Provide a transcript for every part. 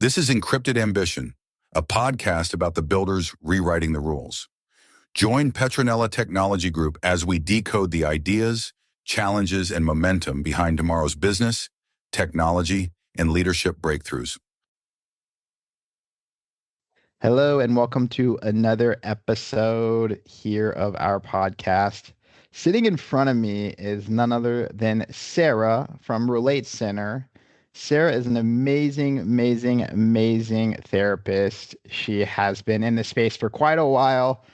This is Encrypted Ambition, a podcast about the builders rewriting the rules. Join Petronella Technology Group as we decode the ideas, challenges, and momentum behind tomorrow's business, technology, and leadership breakthroughs. Hello, and welcome to another episode here of our podcast. Sitting in front of me is none other than Sarah from Relate Center. Sarah is an amazing therapist. She has been in this space for quite a while.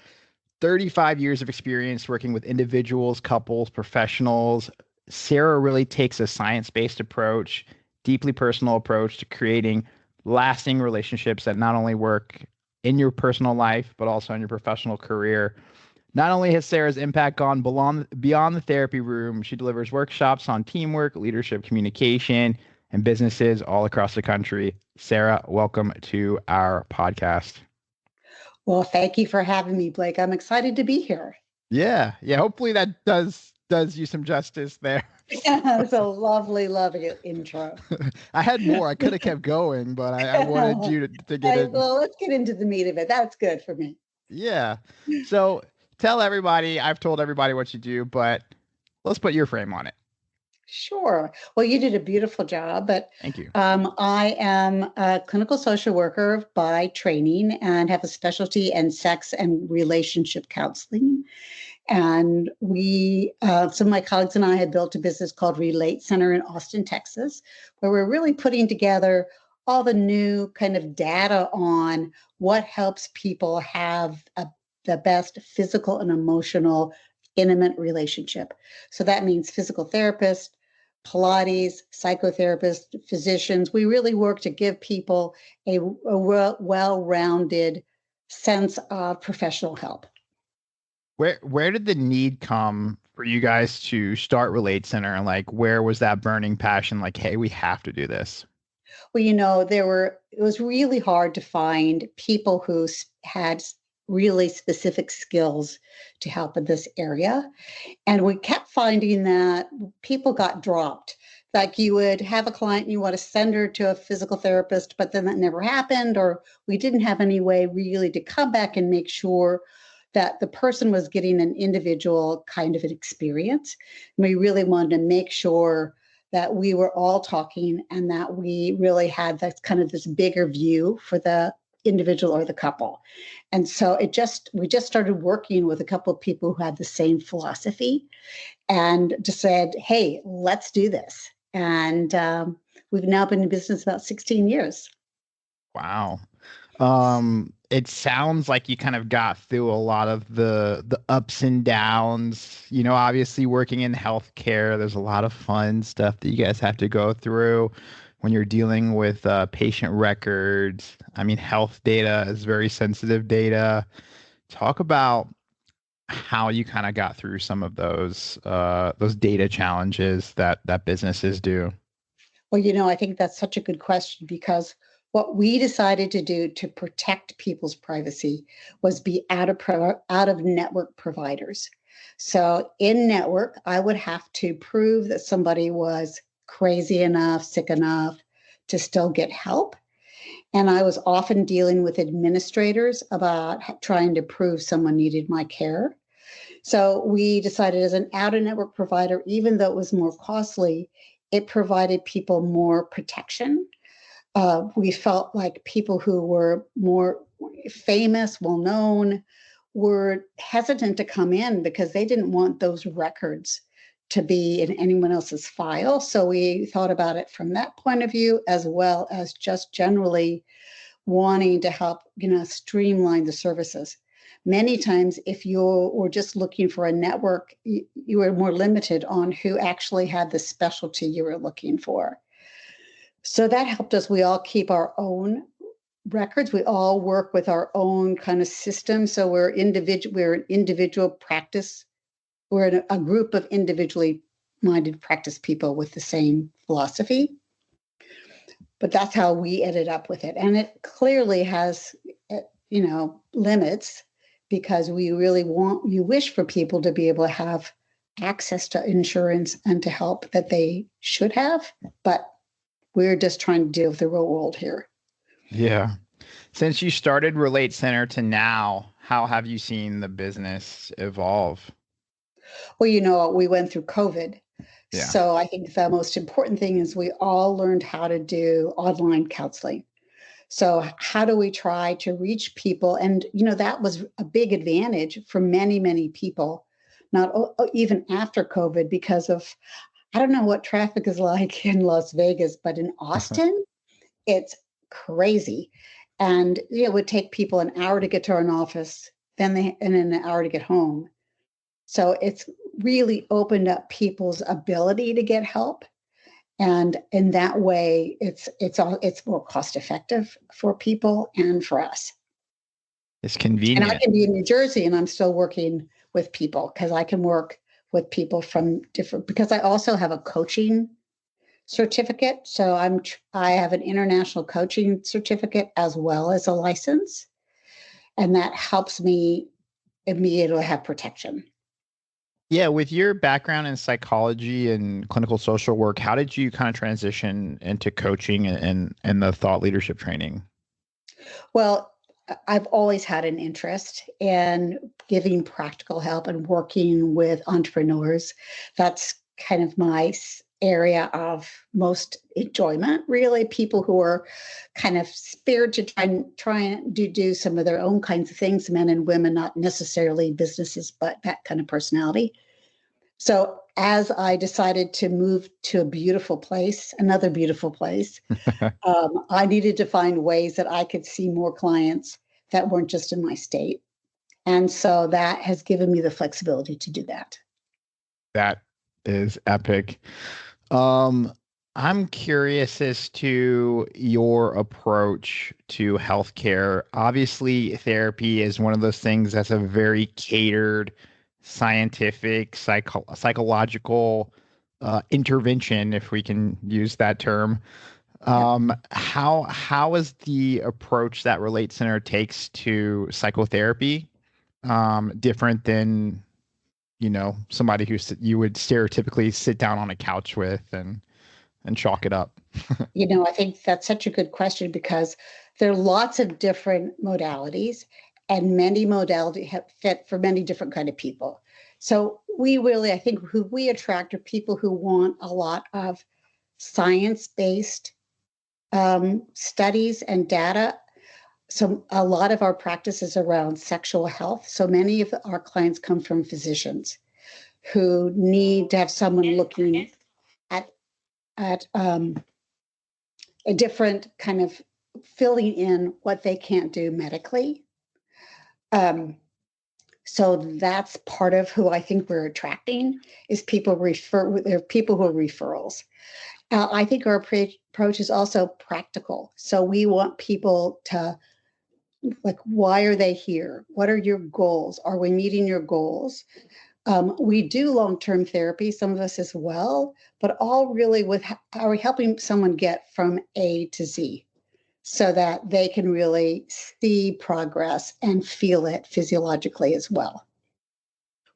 35 years of experience working with individuals, couples, professionals. Sarah really takes a science-based approach, deeply personal approach to creating lasting relationships that not only work in your personal life, but also in your professional career. Not only has Sarah's impact gone beyond the therapy room, she delivers workshops on teamwork, leadership, communication, and businesses all across the country. Sarah, welcome to our podcast. Well, thank you for having me, Blake. I'm excited to be here. Yeah. Hopefully that does you some justice there. Yeah, it's a lovely intro. I had more. I could have kept going, but I wanted you to get it. Well, let's get into the meat of it. That's good for me. Yeah. So tell everybody, I've told everybody what you do, but let's put your frame on it. Sure. Well, you did a beautiful job, but thank you. I am a clinical social worker by training and have a specialty in sex and relationship counseling. And some of my colleagues and I have built a business called Relate Center in Austin, Texas, where we're really putting together all the new kind of data on what helps people have the best physical and emotional intimate relationship. So that means physical therapists, Pilates, psychotherapists, physicians. We really work to give people a well-rounded sense of professional help. Where did the need come for you guys to start Relate Center? And like, where was that burning passion? Like, hey, we have to do this. Well, it was really hard to find people who had really specific skills to help in this area. And we kept finding that people got dropped. Like you would have a client and you want to send her to a physical therapist, but then that never happened, or we didn't have any way really to come back and make sure that the person was getting an individual kind of an experience. And we really wanted to make sure that we were all talking and that we really had this bigger view for the individual or the couple. And so we just started working with a couple of people who had the same philosophy and just said, hey, let's do this. And we've now been in business about 16 years. Wow. It sounds like you kind of got through a lot of the ups and downs. Obviously working in healthcare, there's a lot of fun stuff that you guys have to go through when you're dealing with patient records. I mean, health data is very sensitive data. Talk about how you kind of got through some of those data challenges that businesses do. Well, I think that's such a good question, because what we decided to do to protect people's privacy was be out of network providers. So in network, I would have to prove that somebody was crazy enough, sick enough to still get help. And I was often dealing with administrators about trying to prove someone needed my care. So we decided as an out-of-network provider, even though it was more costly, it provided people more protection. We felt like people who were more famous, well-known, were hesitant to come in because they didn't want those records to be in anyone else's file. So we thought about it from that point of view, as well as just generally wanting to help, streamline the services. Many times, if you were just looking for a network, you were more limited on who actually had the specialty you were looking for. So that helped us. We all keep our own records. We all work with our own kind of system. So we're an individual practice. We're a group of individually minded practice people with the same philosophy. But that's how we ended up with it. And it clearly has, limits, because we wish for people to be able to have access to insurance and to help that they should have. But we're just trying to deal with the real world here. Yeah. Since you started Relate Center to now, how have you seen the business evolve? Well, we went through COVID. Yeah. So I think the most important thing is we all learned how to do online counseling. So how do we try to reach people? And, that was a big advantage for many, many people, not even after COVID, because of, I don't know what traffic is like in Las Vegas, but in Austin, it's crazy. And it would take people an hour to get to an office, and an hour to get home. So it's really opened up people's ability to get help. And in that way, it's more cost effective for people and for us. It's And I convenient. can be in New Jersey and I'm still working with people because I can work with people from different, because I also have a coaching certificate. So I have an international coaching certificate as well as a license. And that helps me immediately have protection. Yeah, with your background in psychology and clinical social work, how did you kind of transition into coaching and the thought leadership training? Well, I've always had an interest in giving practical help and working with entrepreneurs. That's kind of my area of most enjoyment, really. People who are kind of spared to try to do some of their own kinds of things, men and women, not necessarily businesses, but that kind of personality. So as I decided to move to a beautiful place, another beautiful place, I needed to find ways that I could see more clients that weren't just in my state. And so that has given me the flexibility to do that. That is epic. Um, I'm curious as to your approach to healthcare. Obviously, therapy is one of those things that's a very catered, scientific, psychological intervention, if we can use that term. Yep. How is the approach that Relate Center takes to psychotherapy different than somebody you would stereotypically sit down on a couch with and chalk it up? I think that's such a good question because there are lots of different modalities and many modalities have fit for many different kind of people. So I think who we attract are people who want a lot of science-based studies and data. So a lot of our practice is around sexual health. So many of our clients come from physicians who need to have someone looking at a different kind of filling in what they can't do medically. Um, so that's part of who I think we're attracting is there are people who are referrals. I think our approach is also practical. So we want people to, like, why are they here? What are your goals? Are we meeting your goals? We do long-term therapy, some of us as well, but all really are we helping someone get from A to Z so that they can really see progress and feel it physiologically as well.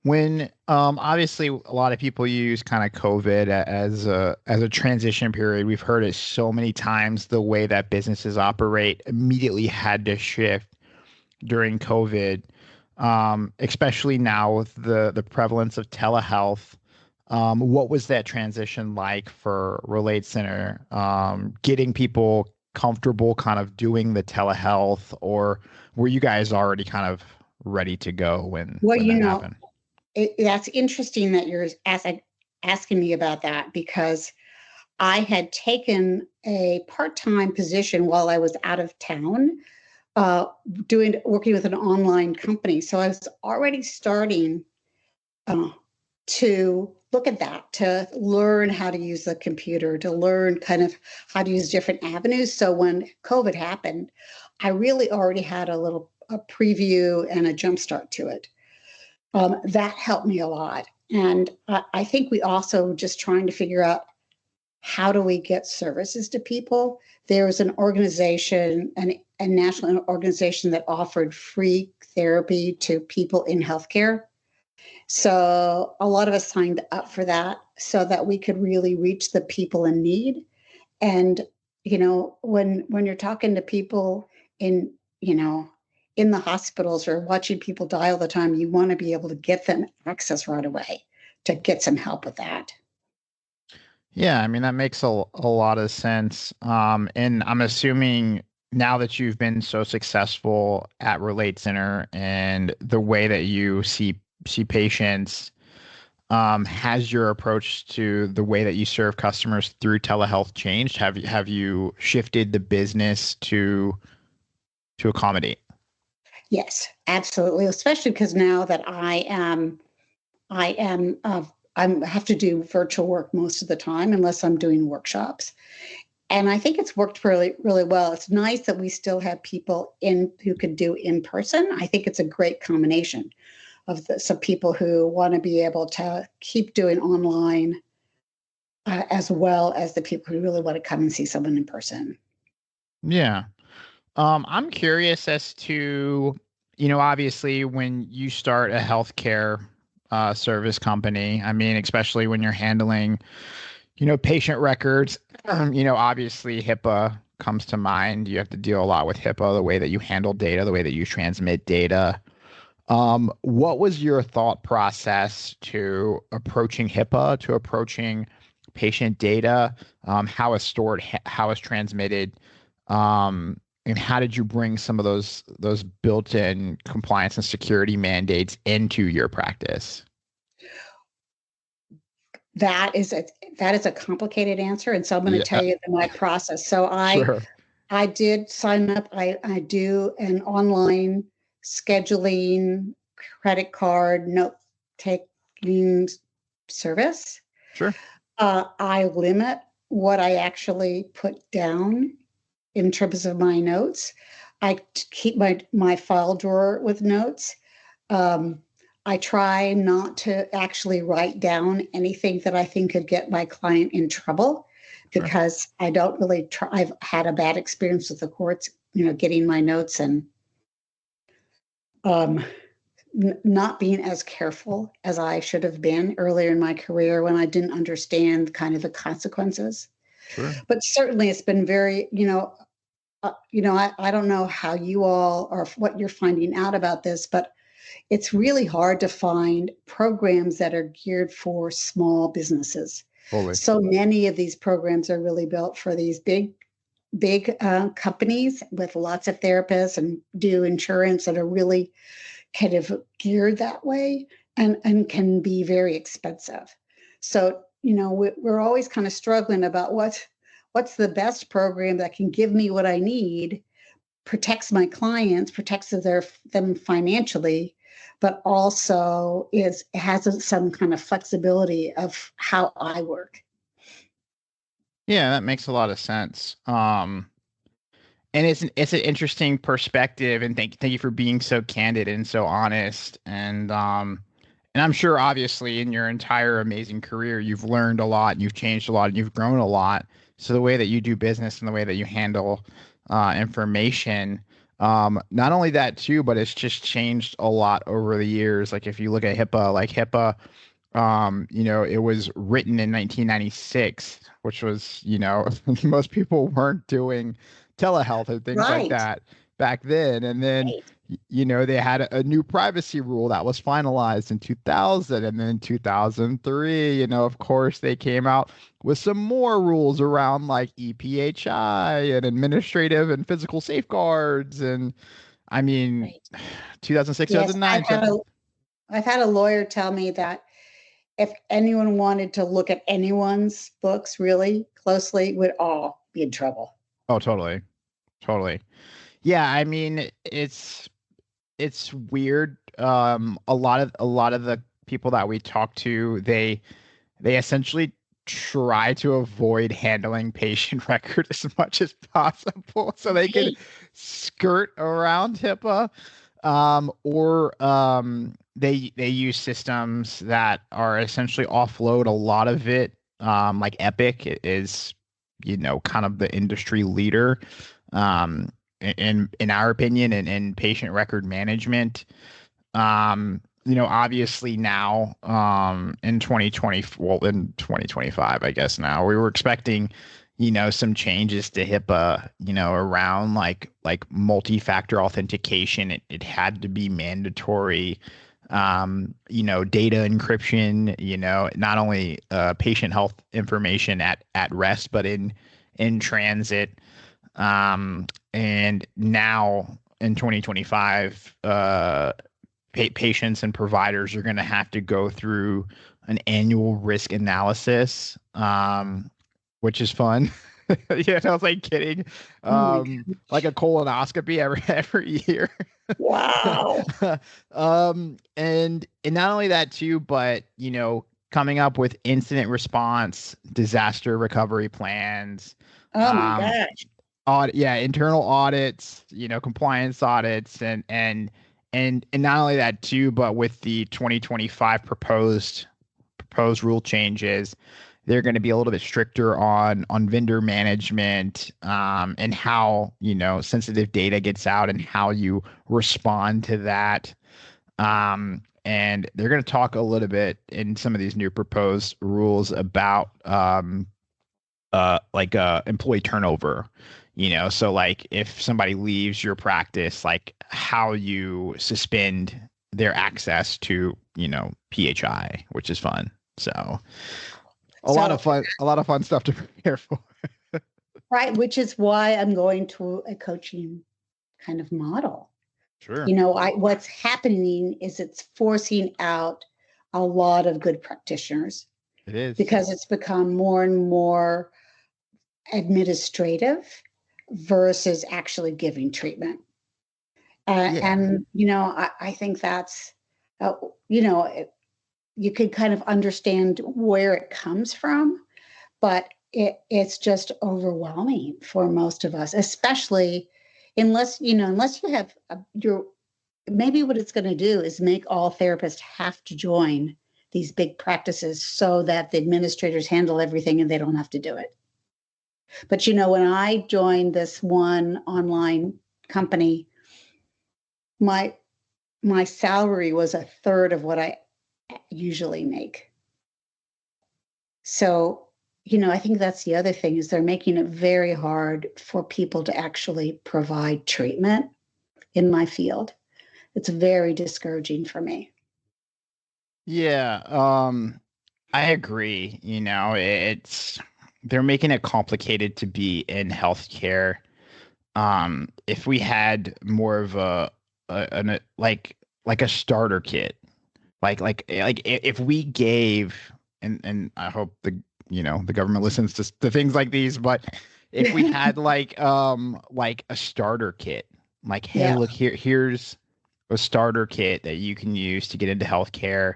When obviously a lot of people use kind of COVID as a transition period. We've heard it so many times. The way that businesses operate immediately had to shift during COVID, especially now with the prevalence of telehealth. What was that transition like for Relate Center? Getting people comfortable kind of doing the telehealth, or were you guys already kind of ready to go Well, when that happened? that's interesting that you're asking me about that because I had taken a part-time position while I was out of town, working with an online company. So I was already starting uh, to look at that, to learn how to use the computer, to learn kind of how to use different avenues. So when COVID happened, I really already had a preview and a jump start to it. That helped me a lot. And I think we also just trying to figure out how do we get services to people. There was an organization, a national organization that offered free therapy to people in healthcare. So a lot of us signed up for that so that we could really reach the people in need. And, when you're talking to people in, in the hospitals or watching people die all the time, you want to be able to get them access right away to get some help with that. Yeah, I mean, that makes a lot of sense. And I'm assuming now that you've been so successful at Relate Center and the way that you see patients, has your approach to the way that you serve customers through telehealth changed? Have you shifted the business to accommodate? Yes, absolutely. Especially because now that I have to do virtual work most of the time, unless I'm doing workshops. And I think it's worked really, really well. It's nice that we still have people in who could do in person. I think it's a great combination of some people who want to be able to keep doing online, as well as the people who really want to come and see someone in person. Yeah. I'm curious as to, obviously when you start a healthcare service company, I mean, especially when you're handling, patient records, obviously HIPAA comes to mind. You have to deal a lot with HIPAA, the way that you handle data, the way that you transmit data. What was your thought process to approaching HIPAA, to approaching patient data, how it's stored, how it's transmitted, and how did you bring some of those built-in compliance and security mandates into your practice? That is a complicated answer, and so I'm going to tell you my process. So Sure. I did sign up. I do an online scheduling, credit card, note taking service. Sure. I limit what I actually put down in terms of my notes. I keep my file drawer with notes. I try not to actually write down anything that I think could get my client in trouble, because I don't really try. I've had a bad experience with the courts, getting my notes and not being as careful as I should have been earlier in my career when I didn't understand kind of the consequences. Sure. But certainly it's been very, I don't know how you all or what you're finding out about this, but it's really hard to find programs that are geared for small businesses. Fully. So many of these programs are really built for these big companies with lots of therapists and do insurance that are really kind of geared that way and can be very expensive. So, we're always kind of struggling about what's the best program that can give me what I need, protects my clients, protects them financially, but also has some kind of flexibility of how I work. Yeah, that makes a lot of sense. And it's an interesting perspective, and thank you for being so candid and so honest. And I'm sure obviously in your entire amazing career, you've learned a lot, and you've changed a lot, and you've grown a lot. So the way that you do business and the way that you handle information, not only that too, but it's just changed a lot over the years. Like if you look at HIPAA, it was written in 1996, which was, most people weren't doing telehealth and things like that back then. And then, they had a new privacy rule that was finalized in 2000. And then in 2003, of course, they came out with some more rules around like EPHI and administrative and physical safeguards. And I mean, 2006, yes, 2009. I've had a lawyer tell me that if anyone wanted to look at anyone's books really closely, we'd all be in trouble. Oh, totally. Yeah, I mean, it's weird. A lot of the people that we talk to, they essentially try to avoid handling patient record as much as possible so they can skirt around HIPAA, or they use systems that are essentially offload a lot of it. Like Epic is, kind of the industry leader, in our opinion, in patient record management. Obviously now, in 2020, well, in 2025, I guess now we were expecting, some changes to HIPAA, around like multi-factor authentication. It had to be mandatory. Data encryption, not only patient health information at rest, but in transit. And now in 2025, patients and providers are going to have to go through an annual risk analysis, which is fun. Yeah, I was like kidding. Like a colonoscopy every year. Wow. And not only that too, but coming up with incident response, disaster recovery plans. Oh my gosh. Internal audits, compliance audits, and not only that too, but with the 2025 proposed rule changes, they're going to be a little bit stricter on vendor management, and how sensitive data gets out and how you respond to that. And they're going to talk a little bit in some of these new proposed rules about employee turnover. So like if somebody leaves your practice, like how you suspend their access to PHI, which is fun. So a lot of fun stuff to prepare for. Right, which is why I'm going to a coaching kind of model. Sure. What's happening is it's forcing out a lot of good practitioners. It is. Because it's become more and more administrative versus actually giving treatment. And, I think that's, you could kind of understand where it comes from, but it's just overwhelming for most of us, especially unless you have maybe what it's going to do is make all therapists have to join these big practices so that the administrators handle everything and they don't have to do it. But when I joined this one online company, my salary was a third of what I usually make. So, I think that's the other thing is they're making it very hard for people to actually provide treatment in my field. It's very discouraging for me. Yeah, I agree. They're making it complicated to be in healthcare. If we had more of a starter kit, like if we gave, and I hope the government listens to things like these, but if we had like a starter kit, like, hey, look here's a starter kit that you can use to get into healthcare,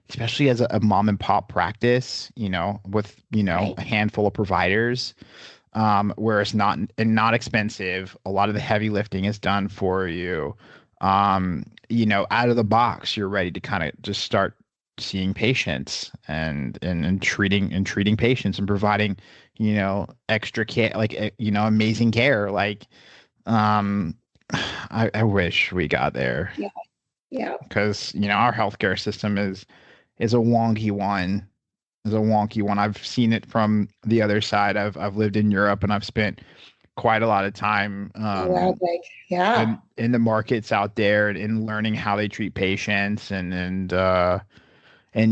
especially as a mom and pop practice, with, Right. a handful of providers, where it's not expensive. A lot of the heavy lifting is done for you. Out of the box, you're ready to kind of just start seeing patients and treating patients and providing, extra care, like, amazing care. Like, I wish we got there. Yeah. Because, our healthcare system is a wonky one. I've seen it from the other side. I've lived in Europe and I've spent quite a lot of time in the markets out there and in learning how they treat patients and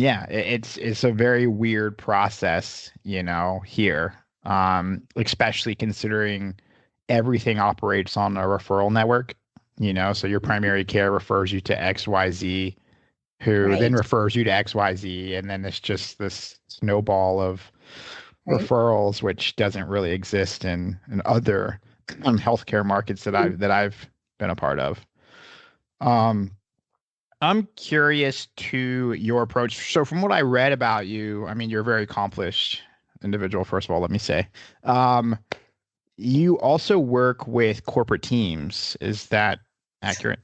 yeah, it's a very weird process, here, especially considering everything operates on a referral network, so your primary care refers you to XYZ, who then refers you to XYZ, and then it's just this snowball of referrals, which doesn't really exist in other healthcare markets that I've been a part of. I'm curious to your approach. So from what I read about you, I mean, you're a very accomplished individual, first of all, let me say. You also work with corporate teams. Is that accurate?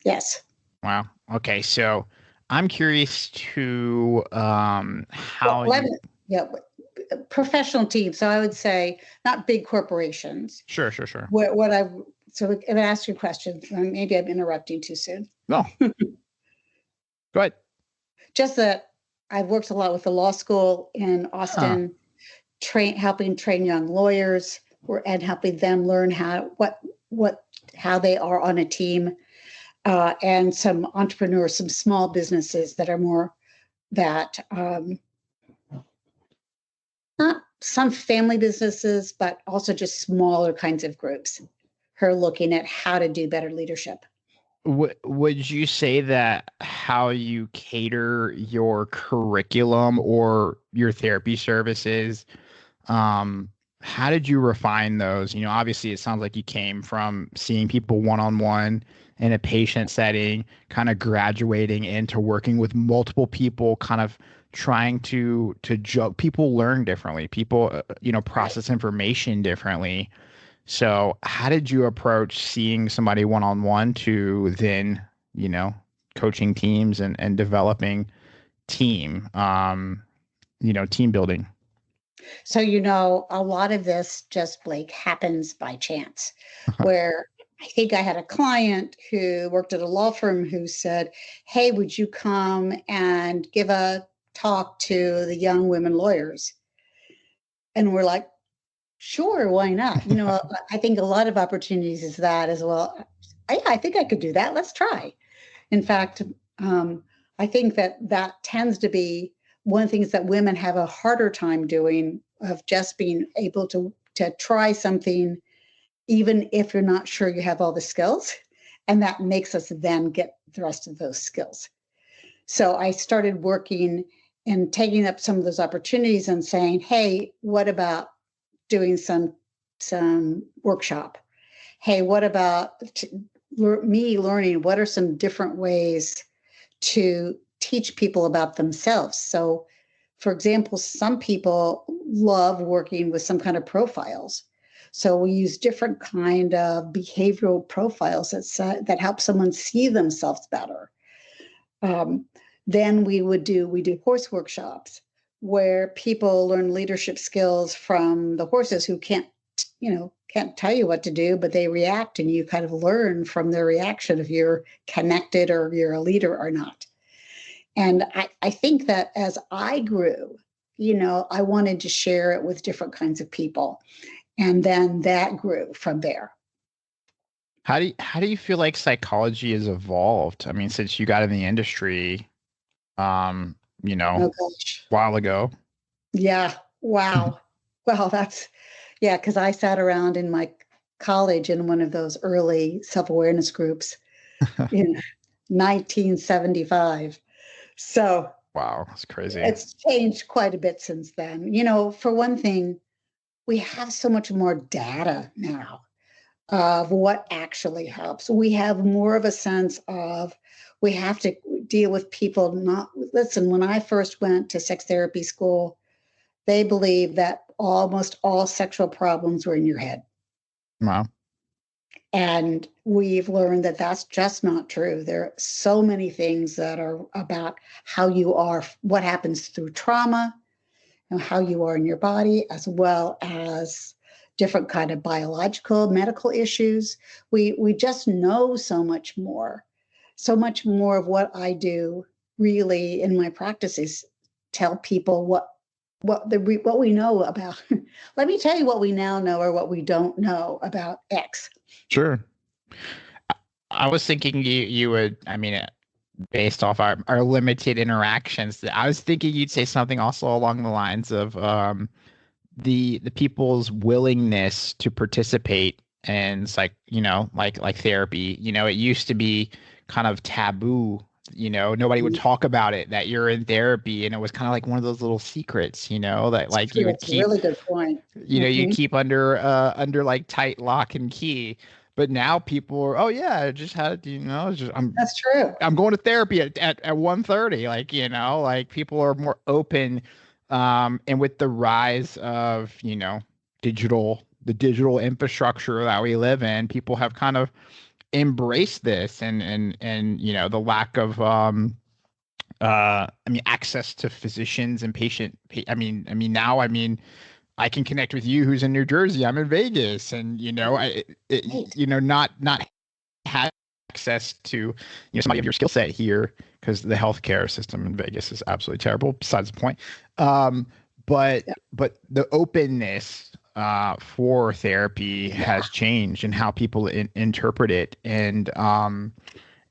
Yes. Wow. Okay. So I'm curious to how professional teams. So I would say not big corporations. Sure. So if I ask you questions, maybe I'm interrupting too soon. No. Go ahead. Just that I've worked a lot with the law school in Austin, helping train young lawyers, and helping them learn how they are on a team, and some entrepreneurs, some small businesses that are more that not some family businesses, but also just smaller kinds of groups. Her looking at how to do better leadership. Would you say that how you cater your curriculum or your therapy services, how did you refine those? Obviously it sounds like you came from seeing people one-on-one in a patient setting, kind of graduating into working with multiple people, kind of trying to people learn differently. People, process information differently. So how did you approach seeing somebody one-on-one to then, coaching teams and developing team, team building? So, a lot of this just like happens by chance, where I think I had a client who worked at a law firm who said, "Hey, would you come and give a talk to the young women lawyers?" And we're like, "Sure, why not?" I think a lot of opportunities is that as well. I think I could do that. Let's try. In fact, I think that tends to be one of the things that women have a harder time doing, of just being able to try something, even if you're not sure you have all the skills. And that makes us then get the rest of those skills. So I started working and taking up some of those opportunities and saying, "Hey, what about doing some workshop? Hey, what about me learning what are some different ways to teach people about themselves?" So, for example, some people love working with some kind of profiles. So we use different kind of behavioral profiles that help someone see themselves better. Then we do horse workshops where people learn leadership skills from the horses who can't tell you what to do, but they react, and you kind of learn from their reaction if you're connected or you're a leader or not. And I think that as I grew, I wanted to share it with different kinds of people. And then that grew from there. How do you feel like psychology has evolved? I mean, since you got in the industry, Oh gosh. a while ago. Yeah. Wow. Well, because I sat around in my college in one of those early self-awareness groups in 1975. So Wow, that's crazy. it's changed quite a bit since then. For one thing, we have so much more data now of what actually helps. We have more of a sense of, we have to deal with people listen, when I first went to sex therapy school, they believed that almost all sexual problems were in your head. Wow. And we've learned that that's just not true. There are so many things that are about how you are, what happens through trauma, how you are in your body, as well as different kind of biological, medical issues. We just know so much more. So much more of what I do really in my practice is tell people what we know about. Let me tell you what we now know or what we don't know about X. Sure. I was thinking you would, based off our limited interactions, I was thinking you'd say something also along the lines of the people's willingness to participate in like therapy. It used to be kind of taboo. Nobody would talk about it, that you're in therapy, and it was kind of like one of those little secrets, that like you would keep. Really good point. You keep under like tight lock and key. But now people are, oh yeah, I just had, that's true. I'm going to therapy at 1:30. Like people are more open. And with the rise of, the digital infrastructure that we live in, people have kind of embraced this and the lack of, access to physicians and now, I can connect with you who's in New Jersey. I'm in Vegas, and not have access to somebody of your skill set here, because the healthcare system in Vegas is absolutely terrible. Besides the point, but the openness for therapy has changed and how people interpret it. And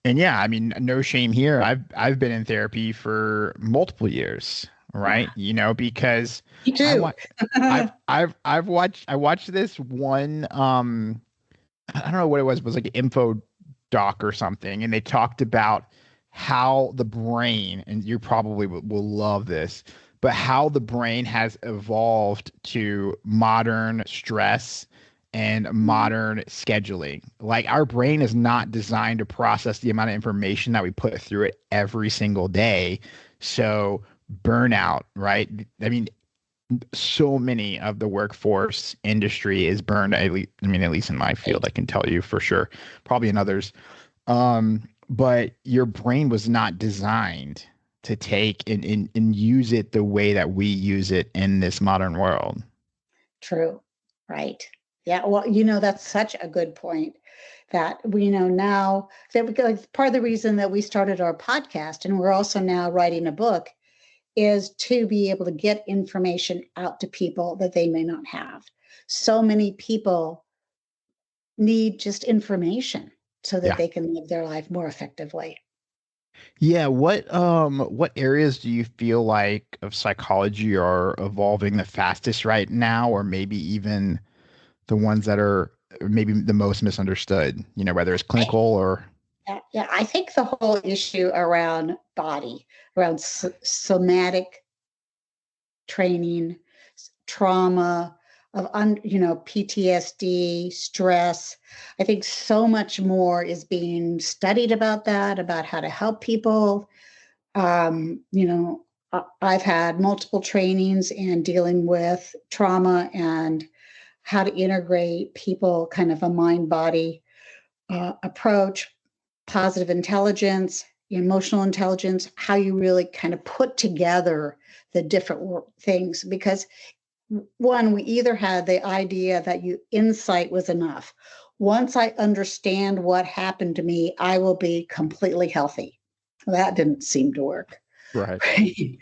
yeah, I mean, no shame here. I've been in therapy for multiple years, right? You know, because Me too. I watched this one I don't know what it was like an info doc or something, and they talked about how the brain, and you probably will love this, but how the brain has evolved to modern stress and modern scheduling. Like our brain is not designed to process the amount of information that we put through it every single day. So burnout, right? I mean, so many of the workforce industry is burned. At least in my field, I can tell you for sure, probably in others. But your brain was not designed to take and use it the way that we use it in this modern world. True. Right. Yeah. Well, that's such a good point that we know now that like, part of the reason that we started our podcast and we're also now writing a book is to be able to get information out to people that they may not have. So many people need just information so that they can live their life more effectively. Yeah, what areas do you feel like of psychology are evolving the fastest right now, or maybe even the ones that are maybe the most misunderstood, you know, whether it's clinical or Yeah, I think the whole issue around body, around somatic training, trauma, of PTSD, stress. I think so much more is being studied about that, about how to help people. I've had multiple trainings in dealing with trauma and how to integrate people, kind of a mind-body approach, positive intelligence, emotional intelligence, how you really kind of put together the different things. Because one, we either had the idea that insight was enough. Once I understand what happened to me, I will be completely healthy. That didn't seem to work. right.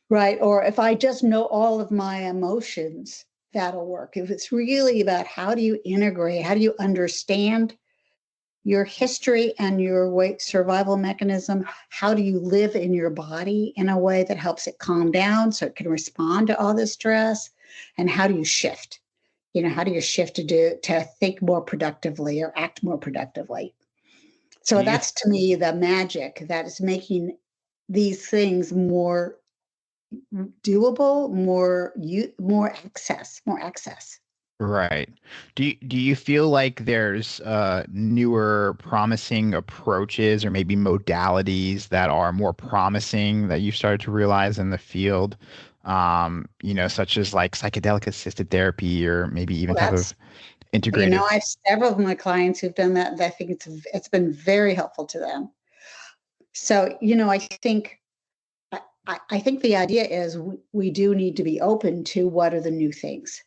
Right. Or if I just know all of my emotions, that'll work. If it's really about how do you integrate, how do you understand your history and your survival mechanism, how do you live in your body in a way that helps it calm down so it can respond to all this stress, and how do you shift? How do you shift to think more productively or act more productively? So that's to me the magic that is making these things more doable, more access. Right. Do you feel like there's newer promising approaches or maybe modalities that are more promising that you started to realize in the field? Such as like psychedelic assisted therapy or maybe even type of integrative. I have several of my clients who've done that, and I think it's been very helpful to them. So, I think the idea is we do need to be open to what are the new things.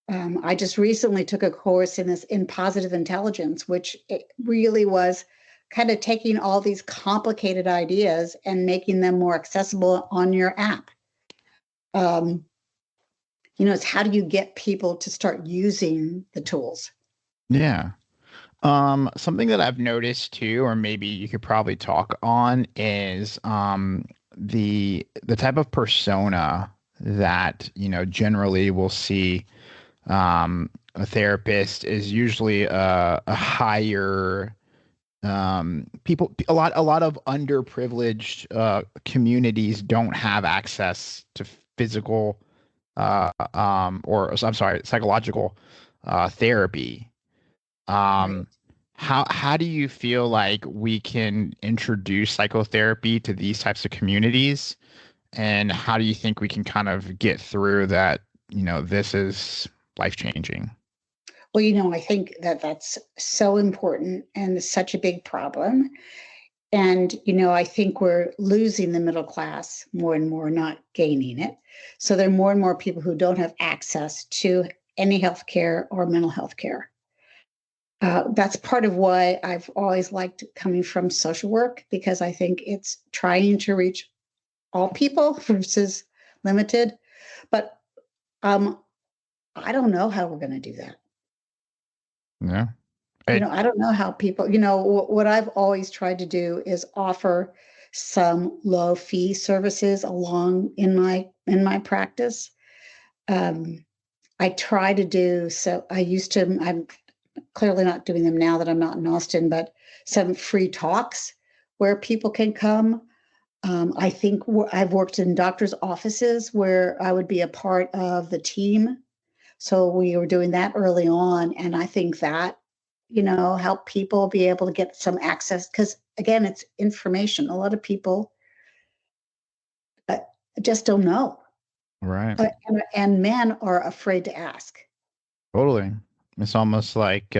I just recently took a course in positive intelligence, which it really was kind of taking all these complicated ideas and making them more accessible on your app. It's how do you get people to start using the tools? Yeah. Something that I've noticed too, or maybe you could probably talk on, is the type of persona that generally we'll see a therapist is usually a higher people. A lot of underprivileged communities don't have access to physical or I'm sorry, psychological therapy. Right. How do you feel like we can introduce psychotherapy to these types of communities? And how do you think we can kind of get through that, this is life-changing? Well, I think that's so important and it's such a big problem. And, I think we're losing the middle class more and more, not gaining it. So there are more and more people who don't have access to any health care or mental health care. That's part of why I've always liked coming from social work, because I think it's trying to reach all people versus limited. But I don't know how we're going to do that. Yeah. I don't know how people, what I've always tried to do is offer some low fee services along in my practice. I try to do so. I'm clearly not doing them now that I'm not in Austin, but some free talks where people can come. I think I've worked in doctors' offices where I would be a part of the team. So we were doing that early on. And I think that, help people be able to get some access. Because again, it's information. A lot of people just don't know. Right. And men are afraid to ask. Totally. It's almost like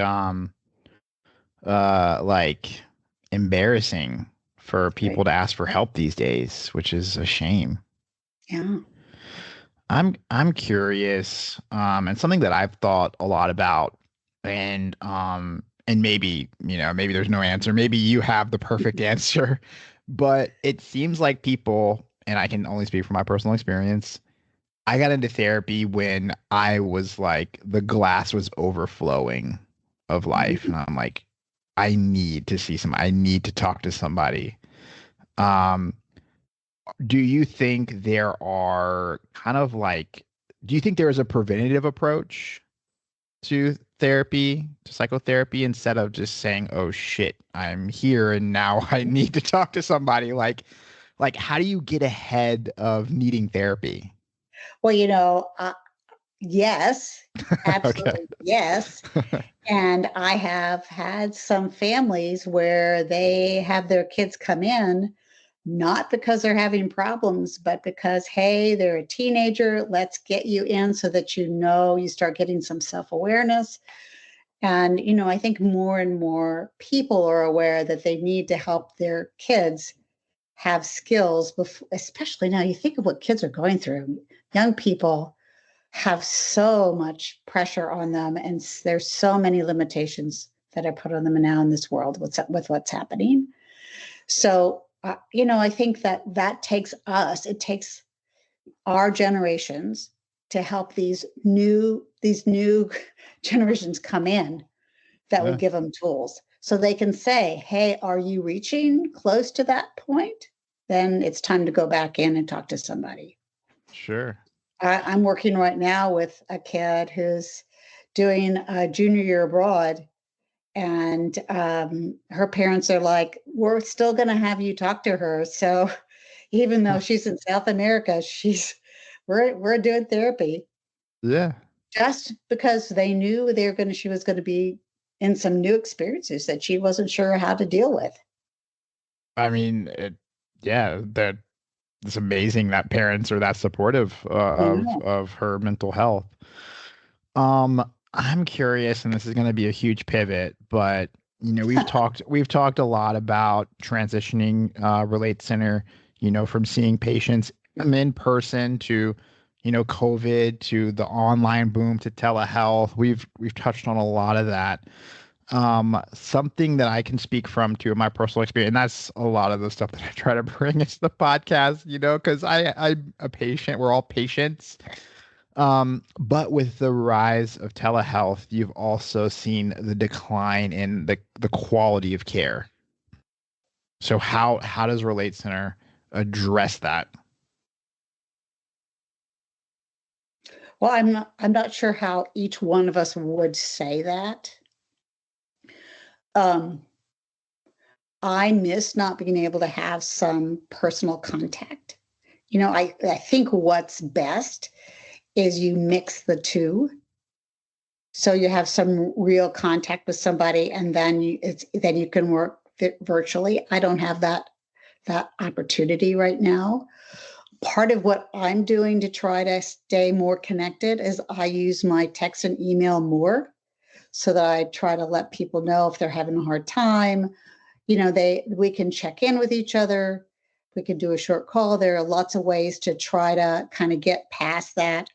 embarrassing for people to ask for help these days, which is a shame. Yeah. I'm curious, and something that I've thought a lot about, and maybe, maybe there's no answer. Maybe you have the perfect answer, but it seems like people, and I can only speak from my personal experience, I got into therapy when I was like, the glass was overflowing of life. And I'm like, I need to see somebody. I need to talk to somebody. Do you think there are do you think there is a preventative approach to therapy, to psychotherapy, instead of just saying, oh shit, I'm here and now I need to talk to somebody? Like how do you get ahead of needing therapy? Well, yes, Okay. absolutely. Yes. And I have had some families where they have their kids come in, not because they're having problems, but because, hey, they're a teenager. Let's get you in so that you start getting some self-awareness. And, I think more and more people are aware that they need to help their kids have skills, especially now. You think of what kids are going through. Young people have so much pressure on them, and there's so many limitations that are put on them now in this world with what's happening. So, I think that takes us. It takes our generations to help these new generations come in that Yeah, would give them tools so they can say, hey, are you reaching close to that point? Then it's time to go back in and talk to somebody. sure. I'm working right now with a kid who's doing a junior year abroad, and her parents are like, we're still going to have you talk to her. So even though she's in South America, we're doing therapy Yeah. just because they knew she was going to be in some new experiences that she wasn't sure how to deal with. I mean, that it's amazing that parents are that supportive of her mental health. I'm curious, and this is going to be a huge pivot, but we've talked a lot about transitioning Relate Center, from seeing patients in person to, COVID to the online boom to telehealth. We've touched on a lot of that. Something that I can speak from to in my personal experience, and that's a lot of the stuff that I try to bring into the podcast, because I'm a patient. We're all patients. But with the rise of telehealth, you've also seen the decline in the quality of care. So how does Relate Center address that? Well, I'm not sure how each one of us would say that. Um, I miss not being able to have some personal contact. I think what's best is you mix the two. So you have some real contact with somebody, and then you can work virtually. I don't have that opportunity right now. Part of what I'm doing to try to stay more connected is I use my text and email more, so that I try to let people know if they're having a hard time. We can check in with each other. We can do a short call. There are lots of ways to try to kind of get past that.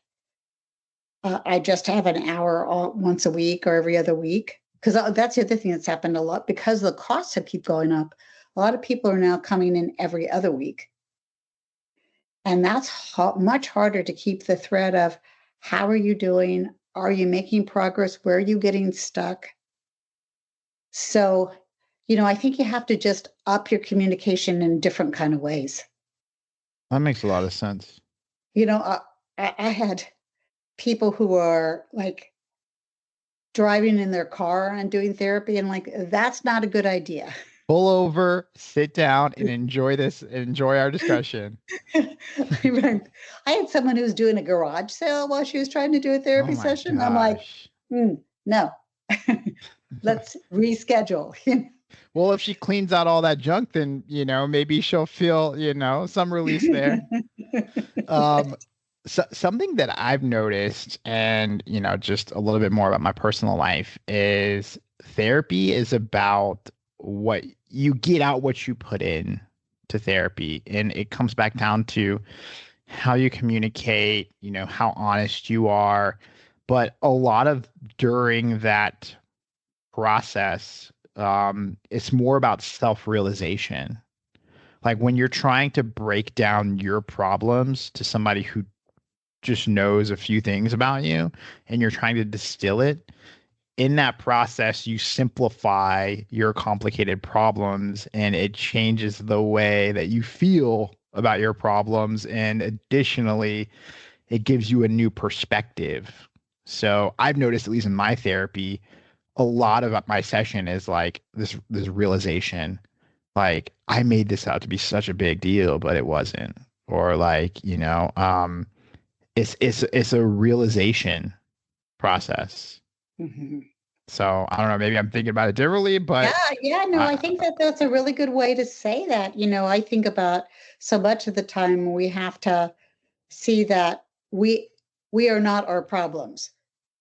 I just have an hour once a week or every other week, because that's the other thing that's happened a lot, because the costs have keep going up. A lot of people are now coming in every other week. And that's much harder to keep the thread of how are you doing? Are you making progress? Where are you getting stuck? So, I think you have to just up your communication in different kind of ways. That makes a lot of sense. I had people who are like driving in their car and doing therapy, and like, that's not a good idea. Pull over, sit down, and enjoy our discussion. Right. I had someone who was doing a garage sale while she was trying to do a Oh therapy my session. I'm like, gosh. no, let's reschedule. Well, if she cleans out all that junk, then, maybe she'll feel, some release there. Um, something that I've noticed, and, just a little bit more about my personal life, is therapy is about what you get out, what you put in to therapy. And it comes back down to how you communicate, how honest you are. But a lot of during that process, it's more about self-realization. Like when you're trying to break down your problems to somebody who just knows a few things about you and you're trying to distill it, in that process, you simplify your complicated problems and it changes the way that you feel about your problems. And additionally, it gives you a new perspective. So I've noticed, at least in my therapy, a lot of my session is like this realization, like I made this out to be such a big deal, but it wasn't. Or like, it's a realization process. Mhm. So I don't know, maybe I'm thinking about it differently, Yeah, but yeah, no, I, I think that that's a really good way to say that. I think about so much of the time we have to see that we are not our problems.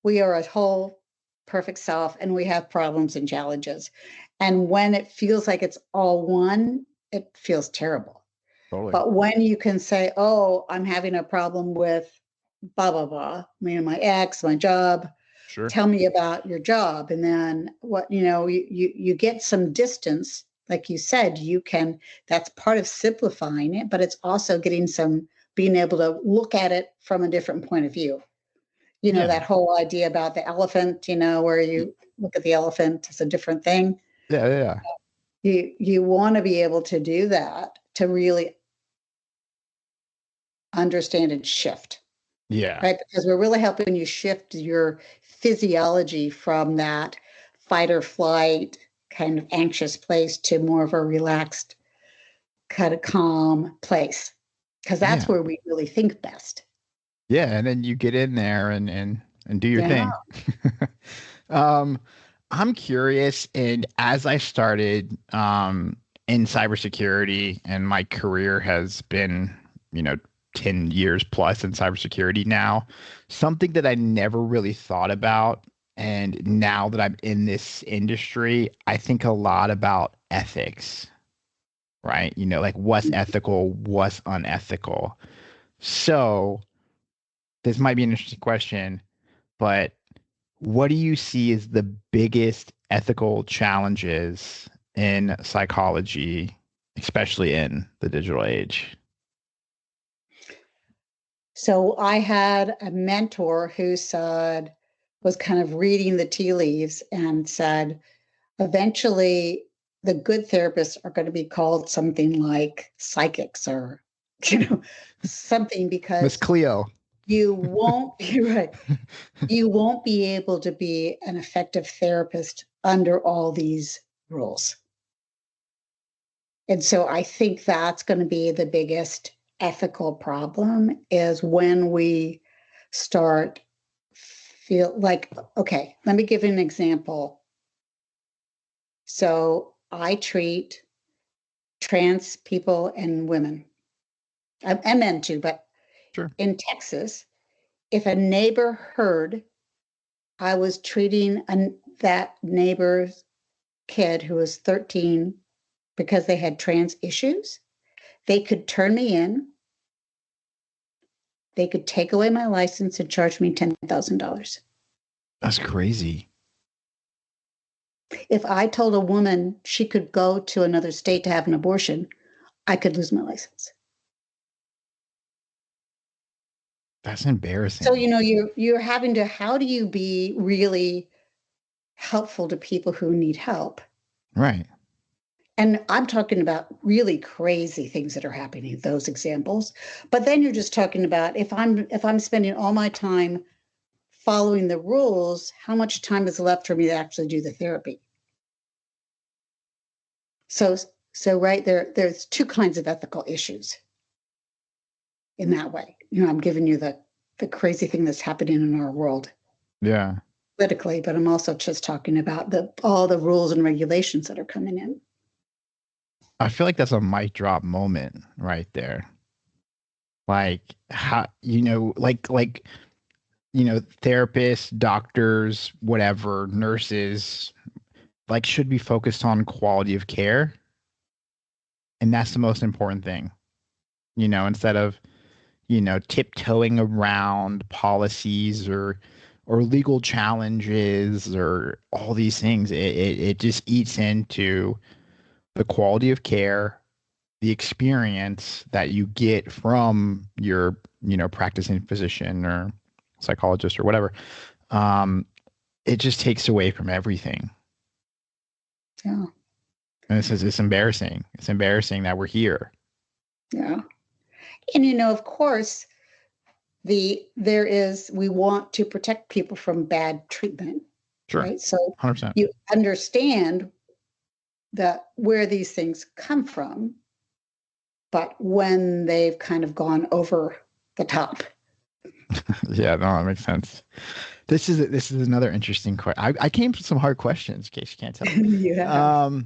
We are a whole perfect self and we have problems and challenges. And when it feels like it's all one, it feels terrible. totally. But when you can say, "Oh, I'm having a problem with blah blah blah, my ex, my job, Sure. tell me about your job," and then you get some distance, like you said, that's part of simplifying it, but it's also getting some being able to look at it from a different point of view. Yeah. That whole idea about the elephant, where you look at the elephant as a different thing. Yeah. Yeah. You want to be able to do that to really understand and shift, Yeah. right? Because we're really helping you shift your physiology from that fight or flight kind of anxious place to more of a relaxed, kind of calm place. Because that's Yeah. where we really think best. Yeah. And then you get in there and do your Yeah. thing. um, I'm curious, and as I started in cybersecurity, and my career has been, you know, 10 years plus in cybersecurity now, something that I never really thought about. And now that I'm in this industry, I think a lot about ethics, right? Like what's ethical, what's unethical. So this might be an interesting question, but what do you see as the biggest ethical challenges in psychology, especially in the digital age? So I had a mentor who was kind of reading the tea leaves and said, eventually the good therapists are going to be called something like psychics or, something Miss because Cleo. you won't be right. You won't be able to be an effective therapist under all these rules. And so I think that's going to be the biggest ethical problem is when we start feel like, okay, let me give you an example. So I treat trans people and women, and men too, but Sure. in Texas, if a neighbor heard I was treating that neighbor's kid who was 13 because they had trans issues, they could turn me in, they could take away my license and charge me $10,000. That's crazy. If I told a woman she could go to another state to have an abortion, I could lose my license. That's embarrassing. So, you're having to, how do you be really helpful to people who need help? Right. And I'm talking about really crazy things that are happening, those examples. But then you're just talking about, if I'm spending all my time following the rules, how much time is left for me to actually do the therapy? So right there's two kinds of ethical issues in that way. I'm giving you the crazy thing that's happening in our world Yeah. politically, but I'm also just talking about all the rules and regulations that are coming in. I feel like that's a mic drop moment right there. Like how, therapists, doctors, whatever, nurses, like should be focused on quality of care. And that's the most important thing, instead of, tiptoeing around policies or legal challenges or all these things. It just eats into the quality of care, the experience that you get from your, practicing physician or psychologist or whatever. Um, it just takes away from everything. Yeah. And it's embarrassing. It's embarrassing that we're here. Yeah. And of course, we want to protect people from bad treatment. Sure. Right. So 100%. you understand that where these things come from, but when they've kind of gone over the top. Yeah, no, that makes sense. This is another interesting question. I came to some hard questions, in case you can't tell. You have.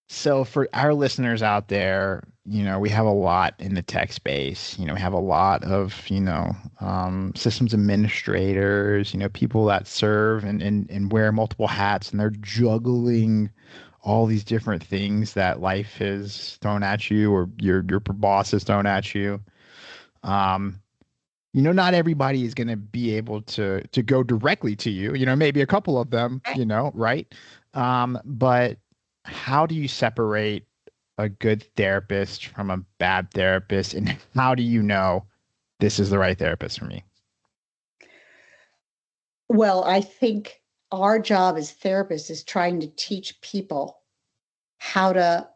So for our listeners out there, we have a lot in the tech space. We have a lot of, systems administrators, people that serve and wear multiple hats, and they're juggling all these different things that life has thrown at you or your boss has thrown at you. Not everybody is going to be able to go directly to you, maybe a couple of them, right? But how do you separate a good therapist from a bad therapist? And how do you know this is the right therapist for me? Well, I think our job as therapists is trying to teach people how to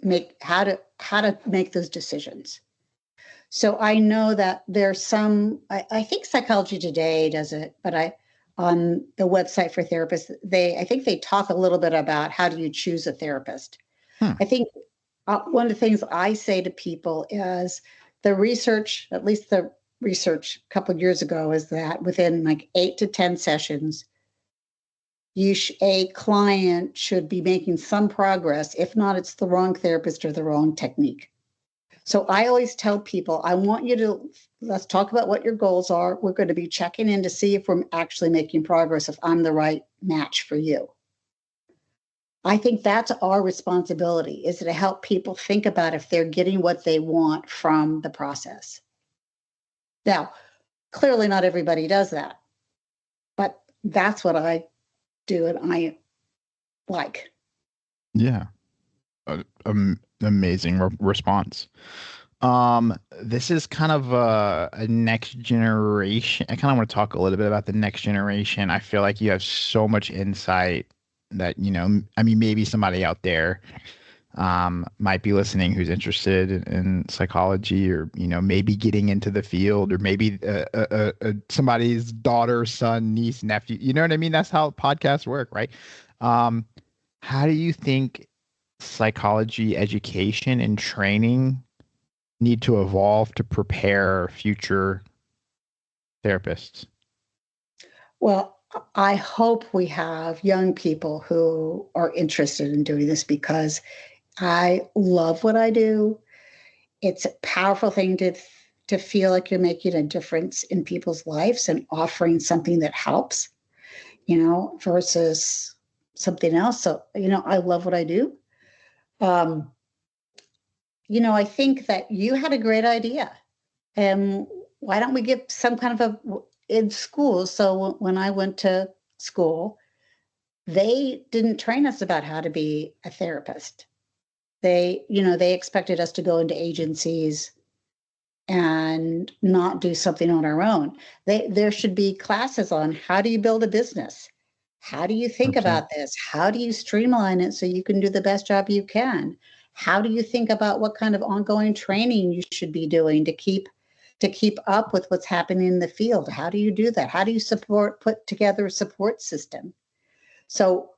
make those decisions. So I know that there's I think Psychology Today does it, but on the website for therapists, I think they talk a little bit about how do you choose a therapist. I think one of the things I say to people is the research, at least the research a couple of years ago, is that within like 8 to 10 sessions, a client should be making some progress. If not, it's the wrong therapist or the wrong technique. So I always tell people, let's talk about what your goals are. We're going to be checking in to see if we're actually making progress, if I'm the right match for you. I think that's our responsibility, is to help people think about if they're getting what they want from the process. Now, clearly not everybody does that, but that's what I do and I like. Yeah. Amazing response. This is kind of a next generation. I kind of want to talk a little bit about the next generation. I feel like you have so much insight that, maybe somebody out there might be listening who's interested in psychology or, maybe getting into the field, or maybe somebody's daughter, son, niece, nephew. You know what I mean? That's how podcasts work, right? How do you think psychology education and training need to evolve to prepare future therapists? Well, I hope we have young people who are interested in doing this, because I love what I do. It's a powerful thing to feel like you're making a difference in people's lives and offering something that helps, versus something else. So, I love what I do. I think that you had a great idea. And why don't we get some kind of in school? So when I went to school, they didn't train us about how to be a therapist. They expected us to go into agencies and not do something on our own. There should be classes on how do you build a business? How do you think 100%. about this? How do you streamline it so you can do the best job you can? How do you think about what kind of ongoing training you should be doing to keep up with what's happening in the field? How do you do that? How do you put together a support system? So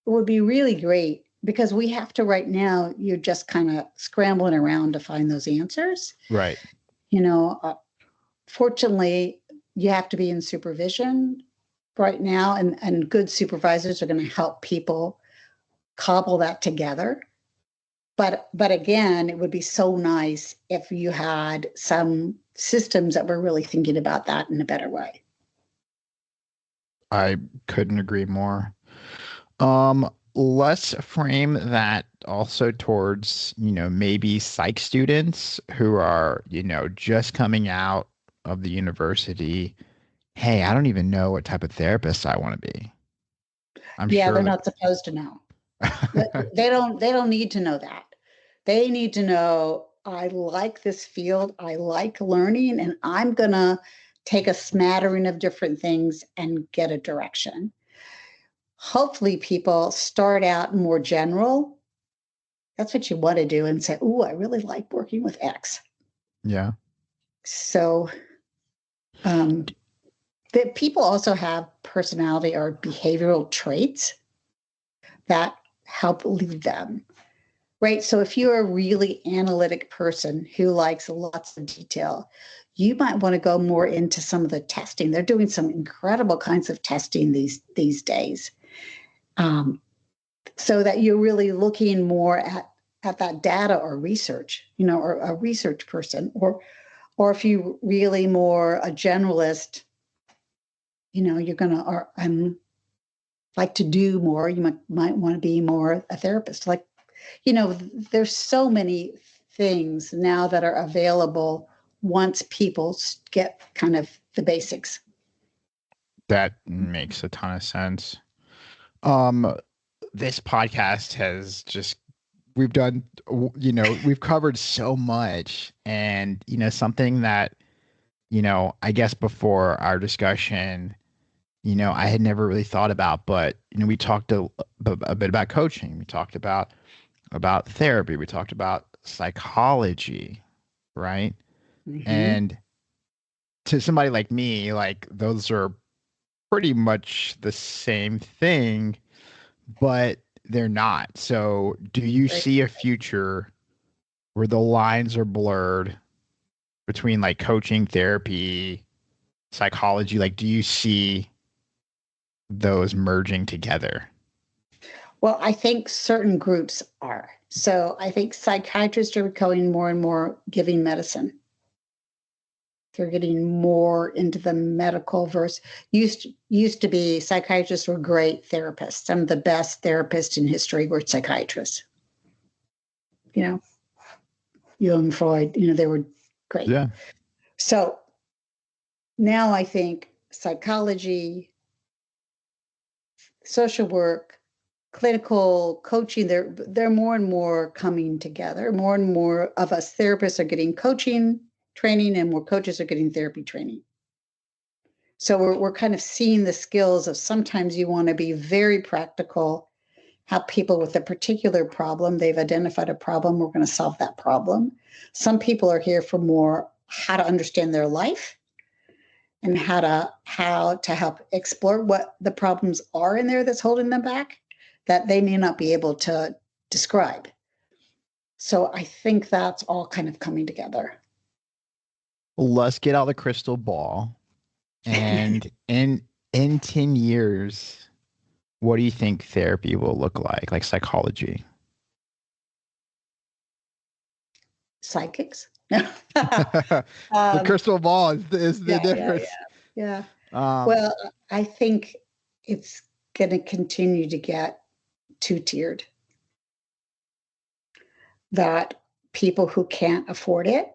it would be really great, because we have to right now, you're just kind of scrambling around to find those answers. Right. Fortunately, you have to be in supervision right now, and good supervisors are going to help people cobble that together. But again, it would be so nice if you had some systems that were really thinking about that in a better way. I couldn't agree more. Let's frame that also towards, maybe psych students who are, just coming out of the university. Hey, I don't even know what type of therapist I want to be. I'm sure they're not supposed to know. They don't need to know that. They need to know, I like this field, I like learning, and I'm going to take a smattering of different things and get a direction. Hopefully people start out more general. That's what you want to do, and say, "Ooh, I really like working with X." Yeah. So that people also have personality or behavioral traits that help lead them. Right. So if you're a really analytic person who likes lots of detail, you might want to go more into some of the testing. They're doing some incredible kinds of testing these days. So that you're really looking more at that data or research, or a research person, or if you really more a generalist, you're going to, like to do more. You might want to be more a therapist. Like, there's so many things now that are available once people get kind of the basics. That makes a ton of sense. This podcast has we've covered so much, and, something that, I guess before our discussion, I had never really thought about, but, we talked a bit about coaching. We talked about therapy. We talked about psychology, right? Mm-hmm. And to somebody like me, like, those are pretty much the same thing, but they're not. So do you see a future where the lines are blurred between, like, coaching, therapy, psychology? Like, do you see those merging together? Well, I think certain groups are. So I think psychiatrists are becoming more and more giving medicine. They're getting more into the medical verse. Used to be psychiatrists were great therapists. Some of the best therapists in history were psychiatrists. Jung, Freud, they were great. Yeah. So now I think psychology, social work, clinical coaching, they're more and more coming together. More and more of us therapists are getting coaching training, and more coaches are getting therapy training. So we're kind of seeing the skills of, sometimes you want to be very practical, help people with a particular problem. They've identified a problem. We're going to solve that problem. Some people are here for more how to understand their life and how to help explore what the problems are in there that's holding them back, that they may not be able to describe. So I think that's all kind of coming together. Let's get out the crystal ball. And in 10 years, what do you think therapy will look like psychology? Psychics? The crystal ball is the difference. Yeah. Well, I think it's going to continue to get two-tiered. That people who can't afford it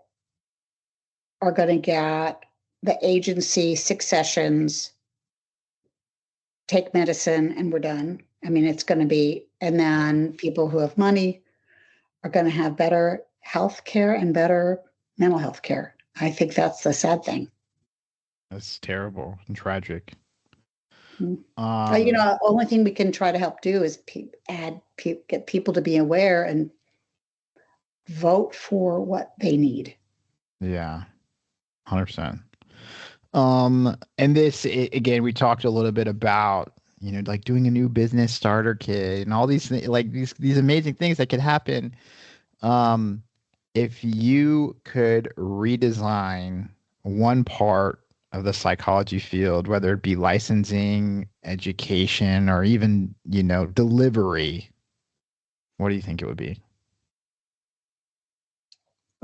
are going to get the agency 6 sessions, take medicine, and we're done. I mean, it's going to be, and then people who have money are going to have better health care and better mental health care. I think that's the sad thing. That's terrible and tragic. Only thing we can try to help do is get people to be aware and vote for what they need. Yeah, 100%. And again, we talked a little bit about, like doing a new business starter kit and all these like these amazing things that could happen. If you could redesign one part of the psychology field, whether it be licensing, education, or even, delivery, what do you think it would be?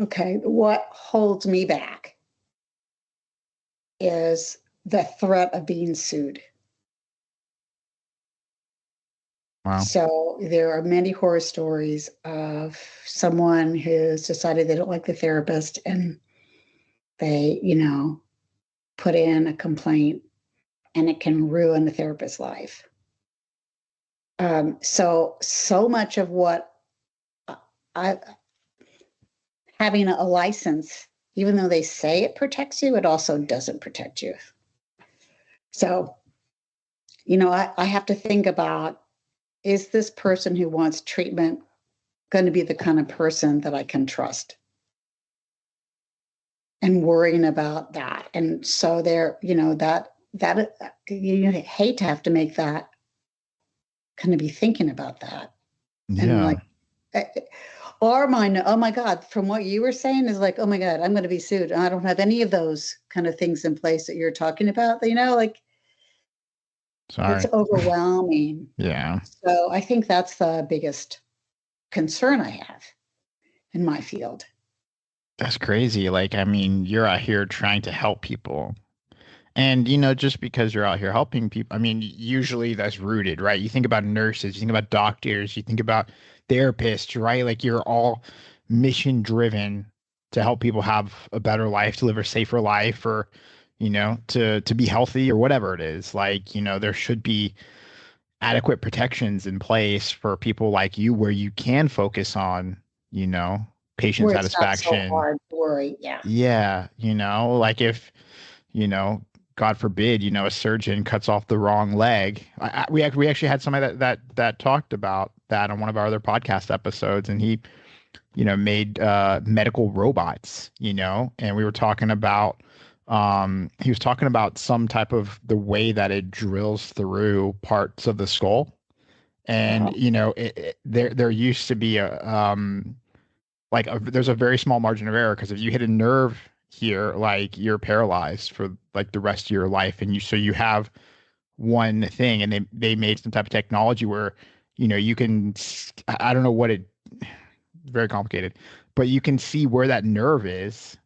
Okay, what holds me back is the threat of being sued. Wow. So there are many horror stories of someone who's decided they don't like the therapist and they, put in a complaint and it can ruin the therapist's life. So much of what having a license, even though they say it protects you, it also doesn't protect you. So, I have to think about, is this person who wants treatment going to be the kind of person that I can trust? And worrying about that. And so there, that you hate to have to make that kind of be thinking about that. Yeah. And oh my God, from what you were saying is like, oh my God, I'm going to be sued. I don't have any of those kind of things in place that you're talking about, Sorry. It's overwhelming. Yeah. So I think that's the biggest concern I have in my field. That's crazy. You're out here trying to help people. And, just because you're out here helping people, usually that's rooted, right? You think about nurses, you think about doctors, you think about therapists, right? Like you're all mission driven to help people have a better life, to live a safer life, or, to be healthy or whatever it is. There should be adequate protections in place for people like you where you can focus on, patient Where satisfaction. It's not so hard to worry. Yeah. Yeah. Like if, God forbid, a surgeon cuts off the wrong leg. We actually had somebody that talked about that on one of our other podcast episodes, and he, made medical robots, and we were talking about, he was talking about some type of the way that it drills through parts of the skull, and there used to be there's a very small margin of error because if you hit a nerve here, like you're paralyzed for like the rest of your life. And you have one thing, and they made some type of technology where, you can, I don't know what very complicated, but you can see where that nerve is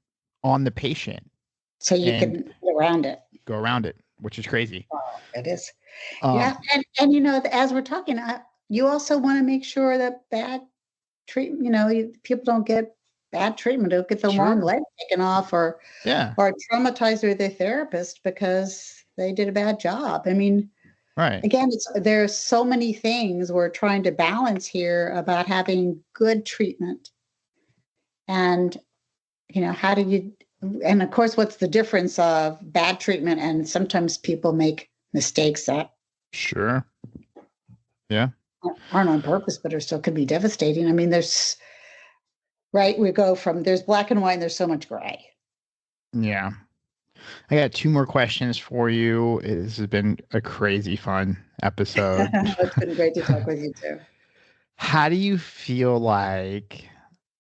on the patient. So you can go around it, which is crazy. Oh, it is. Yeah. And, as we're talking, you also want to make sure that bad treatment, people don't get bad treatment, don't get the wrong leg taken off or traumatized with their therapist because they did a bad job. Right. Again, there's so many things we're trying to balance here about having good treatment. And, how do you, and of course, what's the difference of bad treatment? And sometimes people make mistakes that Sure. Yeah. aren't on purpose, but are still could be devastating. There's, right, we go from there's black and white and there's so much gray. Yeah. I got 2 more questions for you. This has been a crazy fun episode. It's been great to talk with you too. How do you feel like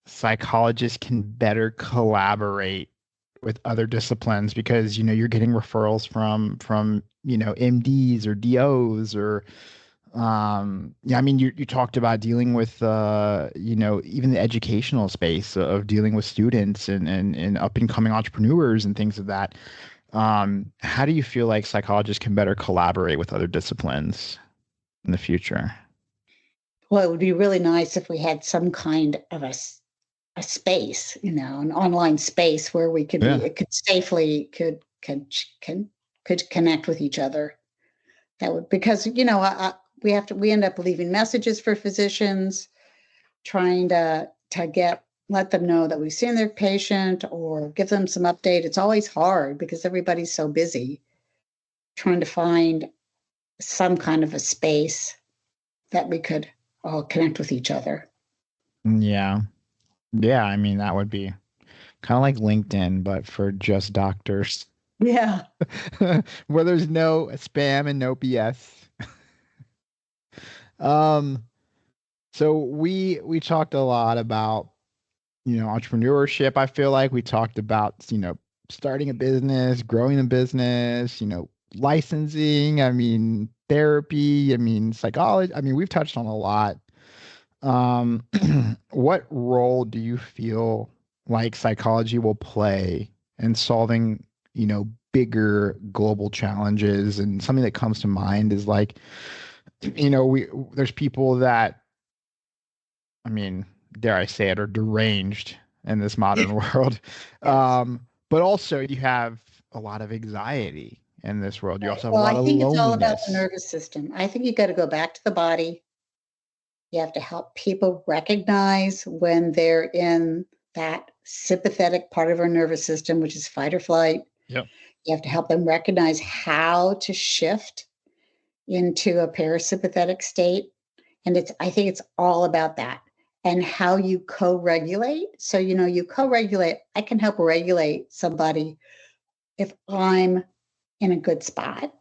psychologists can better collaborate with other disciplines? Because, you're getting referrals from MDs or DOs or, you talked about dealing with, even the educational space of dealing with students and up and coming entrepreneurs and things of that. How do you feel like psychologists can better collaborate with other disciplines in the future? Well, it would be really nice if we had some kind of a space, an online space where we could could safely could connect with each other. That would, because we end up leaving messages for physicians, trying to get let them know that we've seen their patient or give them some update. It's always hard because everybody's so busy trying to find some kind of a space that we could all connect with each other. Yeah. Yeah. I mean, that would be kind of like LinkedIn, but for just doctors, Yeah. where there's no spam and no BS. So we talked a lot about, entrepreneurship. I feel like we talked about, starting a business, growing a business, licensing, I mean, therapy, I mean, psychology. I mean, we've touched on a lot. What role do you feel like psychology will play in solving, bigger global challenges? And something that comes to mind is like, there's people that, I mean, dare I say it, are deranged in this modern world. Yes. But also you have a lot of anxiety in this world. You Right. also have a Well, lot I of think it's all about the loneliness. nervous system. I think you got to go back to the body. You have to help people recognize when they're in that sympathetic part of our nervous system, which is fight or flight. Yep. You have to help them recognize how to shift into a parasympathetic state. And I think it's all about that and how you co-regulate. So, you co-regulate. I can help regulate somebody if I'm in a good spot.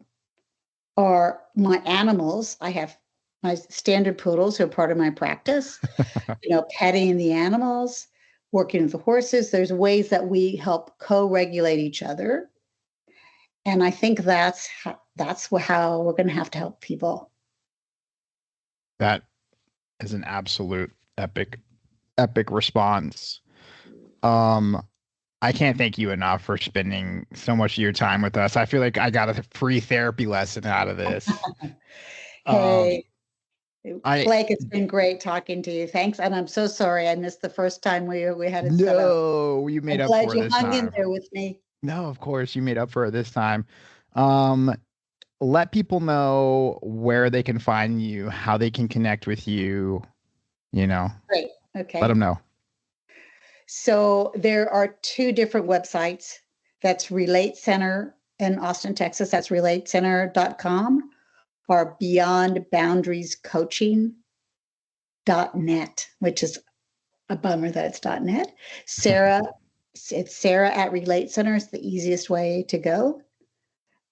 Or my animals, I have my standard poodles who are part of my practice, petting the animals, working with the horses. There's ways that we help co-regulate each other. And I think that's how we're going to have to help people. That is an absolute epic response. I can't thank you enough for spending so much of your time with us. I feel like I got a free therapy lesson out of this. Hey, Blake, it's been great talking to you. Thanks. And I'm so sorry I missed the first time we had it set up. No, you made up for it this time. I'm glad you hung in there with me. No, of course, you made up for it this time. Let people know where they can find you, how they can connect with you, Great. Okay. Let them know. So there are 2 different websites. That's Relate Center in Austin, Texas. That's relatecenter.com or beyondboundariescoaching.net, which is a bummer that it's .net. It's Sarah at Relate Center is the easiest way to go.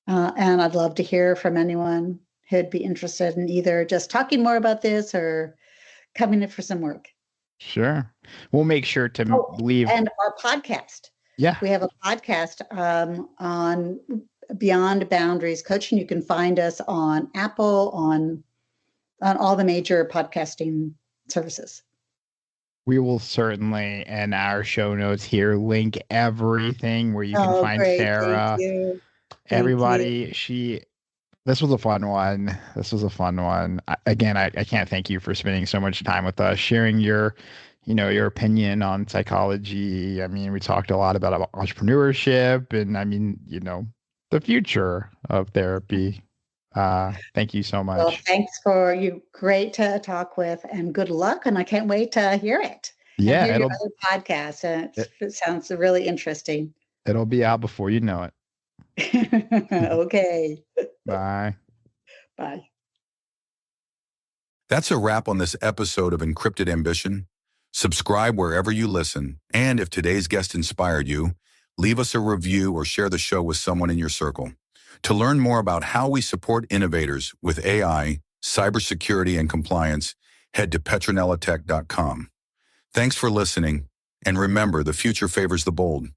And I'd love to hear from anyone who'd be interested in either just talking more about this or coming in for some work. Sure. We'll make sure to leave. And our podcast. Yeah. We have a podcast on Beyond Boundaries Coaching. You can find us on Apple, on all the major podcasting services. We will certainly, in our show notes here, link everything where you can find great. Sarah. Thank you. Everybody, this was a fun one. I can't thank you for spending so much time with us, sharing your opinion on psychology. I mean, we talked a lot about entrepreneurship and the future of therapy. Thank you so much. Well, thanks for you. Great to talk with and good luck. And I can't wait to hear it. Yeah. Hear your other podcast. And it sounds really interesting. It'll be out before you know it. Okay. Bye. Bye. That's a wrap on this episode of Encrypted Ambition. Subscribe wherever you listen. And if today's guest inspired you, leave us a review or share the show with someone in your circle. To learn more about how we support innovators with AI, cybersecurity, and compliance, head to petronelatech.com. Thanks for listening. And remember, the future favors the bold.